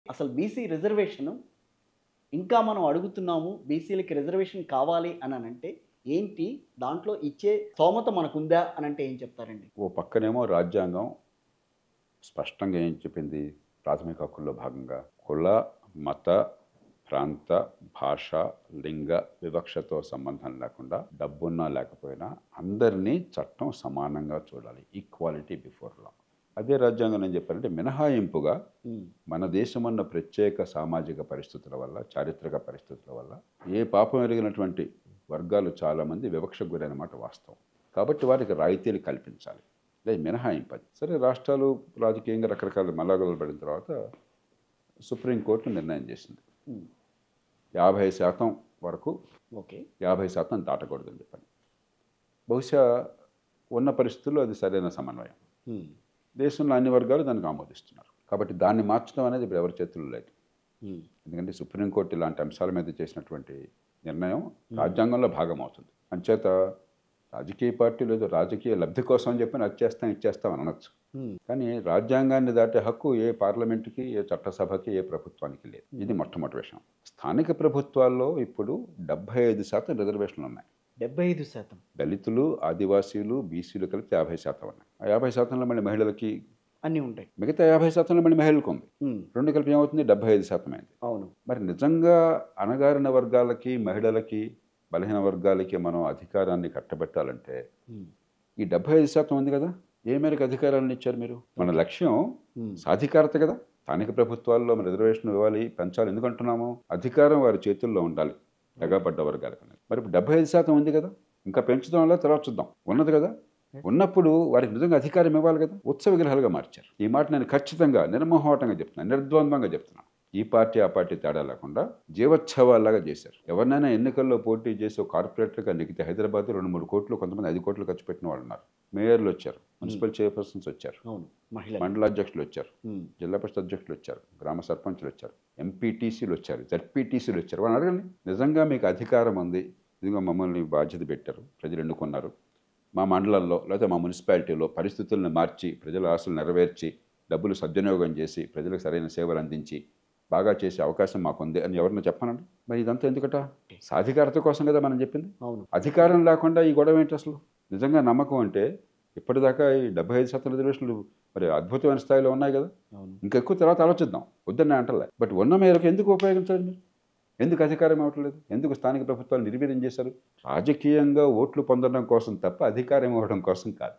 అసలు BC reservation ఇంకా మనం అడుగుతున్నాము. బీసీలకి రిజర్వేషన్ కావాలి అనంటే ఏంటి? దాంట్లో ఇచ్చే స్తోమత మనకుందా అనంటే ఏం చెప్తారండి? ఓ పక్కనేమో రాజ్యాంగం స్పష్టంగా ఏం చెప్పింది? ప్రాథమిక హక్కుల్లో భాగంగా కుల, మత, ప్రాంత, భాష, లింగ వివక్షతో సంబంధం లేకుండా డబ్బున్నా లేకపోయినా అందరినీ చట్టం సమానంగా చూడాలి. Equality before law. అదే రాజ్యాంగం ఏం చెప్పారంటే మినహాయింపుగా హ్మ్. మన దేశమున్న ప్రత్యేక సామాజిక పరిస్థితుల వల్ల, చారిత్రక పరిస్థితుల వల్ల ఏ పాపం ఎరిగినటువంటి వర్గాలు చాలామంది వివక్షకు గురైన మాట వాస్తవం. కాబట్టి వారికి రాయితీలు కల్పించాలి. లేదు మినహాయింపది. సరే రాష్ట్రాలు రాజకీయంగా రకరకాల మల్లాగలు పడిన తర్వాత సుప్రీంకోర్టు నిర్ణయం చేసింది. హ్మ్. 50% వరకు ఓకే. 50% దాటకూడదని చెప్పని. బహుశా ఉన్న పరిస్థితుల్లో అది సరైన సమన్వయం. హ్మ్. దేశంలో అన్ని వర్గాలు దానికి ఆమోదిస్తున్నారు. కాబట్టి దాన్ని మార్చడం అనేది ఇప్పుడు ఎవరి చేతుల్లో లేదు. హ్మ్. ఎందుకంటే సుప్రీంకోర్టు ఇలాంటి అంశాల మీద చేసినటువంటి నిర్ణయం రాజ్యాంగంలో భాగం అవుతుంది. అంచేత రాజకీయ పార్టీలు ఏదో రాజకీయ లబ్ధి కోసం అని చెప్పి అది చేస్తాం ఇచ్చేస్తాం అని అనొచ్చు. హ్మ్. కానీ రాజ్యాంగాన్ని దాటే హక్కు ఏ పార్లమెంటుకి, ఏ చట్టసభకి, ఏ ప్రభుత్వానికి లేదు. ఇది మొట్టమొదటి విషయం. స్థానిక ప్రభుత్వాల్లో ఇప్పుడు 75% రిజర్వేషన్లు ఉన్నాయి. 75% దళితులు, ఆదివాసీలు, బీసీలు కలిపి 50% ఉన్నాయి. ఆ 50%లో మళ్ళీ మహిళలకి, అన్నీ ఉంటాయి. మిగతా 50%లో మళ్ళీ మహిళలకు ఉంది. హ్మ్. రెండు కలిపి ఏమవుతుంది? 75% అయింది. అవును. మరి నిజంగా అణగారిన వర్గాలకి, మహిళలకి, బలహీన వర్గాలకి మనం అధికారాన్ని కట్టబెట్టాలంటే హ్మ్. ఈ 75% ఉంది కదా, ఏ మేరకు అధికారాలను ఇచ్చారు మీరు? మన లక్ష్యం హ్మ్. సాధికారత కదా. స్థానిక ప్రభుత్వాల్లో మన రిజర్వేషన్ ఇవ్వాలి, పెంచాలి. ఎందుకంటున్నాము? అధికారం వారి చేతుల్లో ఉండాలి తెగబడ్డ వర్గాలకు అనేది. మరి ఇప్పుడు 75% ఉంది కదా, ఇంకా పెంచుదాం వల్ల తర్వాత చూద్దాం. ఉన్నది కదా. ఉన్నప్పుడు వారికి నిజంగా అధికారం ఇవ్వాలి కదా. ఉత్సవ విగ్రహాలుగా మార్చారు. ఈ మాట నేను ఖచ్చితంగా నిర్మోహమాటంగా చెప్తున్నాను, నిర్ద్వంద్వంగా చెప్తున్నాను. ఈ పార్టీ ఆ పార్టీ తేడా లేకుండా జీవోత్సవాల్లాగా చేశారు. ఎవరినైనా ఎన్నికల్లో పోటీ చేసి ఒక కార్పొరేటర్గా నెగ్గితే హైదరాబాద్ 2-3 కోట్లు, కొంతమంది 5 కోట్లు ఖర్చు పెట్టిన వాళ్ళు ఉన్నారు. మేయర్లు వచ్చారు, మున్సిపల్ చైర్పర్సన్స్ వచ్చారు, అవును. మహిళలు. మండల అధ్యక్షులు వచ్చారు, హ్మ్. జిల్లా పరిషత్ అధ్యక్షులు వచ్చారు, గ్రామ సర్పంచులు వచ్చారు, ఎంపీటీసీలు వచ్చారు, జడ్పీటీసీలు వచ్చారు. వాళ్ళు అడగండి, నిజంగా మీకు అధికారం ఉంది, ఇదిగో మమ్మల్ని బాధ్యత పెట్టారు, ప్రజలు ఎన్నుకున్నారు, మా మండలంలో లేదా మా మున్సిపాలిటీలో పరిస్థితులను మార్చి ప్రజల ఆశలు నెరవేర్చి డబ్బులు సద్వినియోగం చేసి ప్రజలకు సరైన సేవలు అందించి బాగా చేసే అవకాశం మాకుంది అని ఎవరిని చెప్పనండి. మరి ఇదంతా ఎందుకట? సాధికారత కోసం కదా మనం చెప్పింది. అవును. అధికారం లేకుండా ఈ గొడవ ఏంటి అసలు? నిజంగా నమ్మకం అంటే ఇప్పటిదాకా ఈ 75% రిజర్వేషన్లు మరి అద్భుతమైన స్థాయిలో ఉన్నాయి కదా. అవును. ఇంకా ఎక్కువ తర్వాత ఆలోచిద్దాం, వద్దన్న అంటలే. బట్ ఉన్న మేరకు ఎందుకు ఉపయోగించాలి మీరు? ఎందుకు అధికారం ఇవ్వట్లేదు? ఎందుకు స్థానిక ప్రభుత్వాలు నిర్వీర్యం చేశారు? రాజకీయంగా ఓట్లు పొందడం కోసం తప్ప అధికారం ఇవ్వడం కోసం కాదు.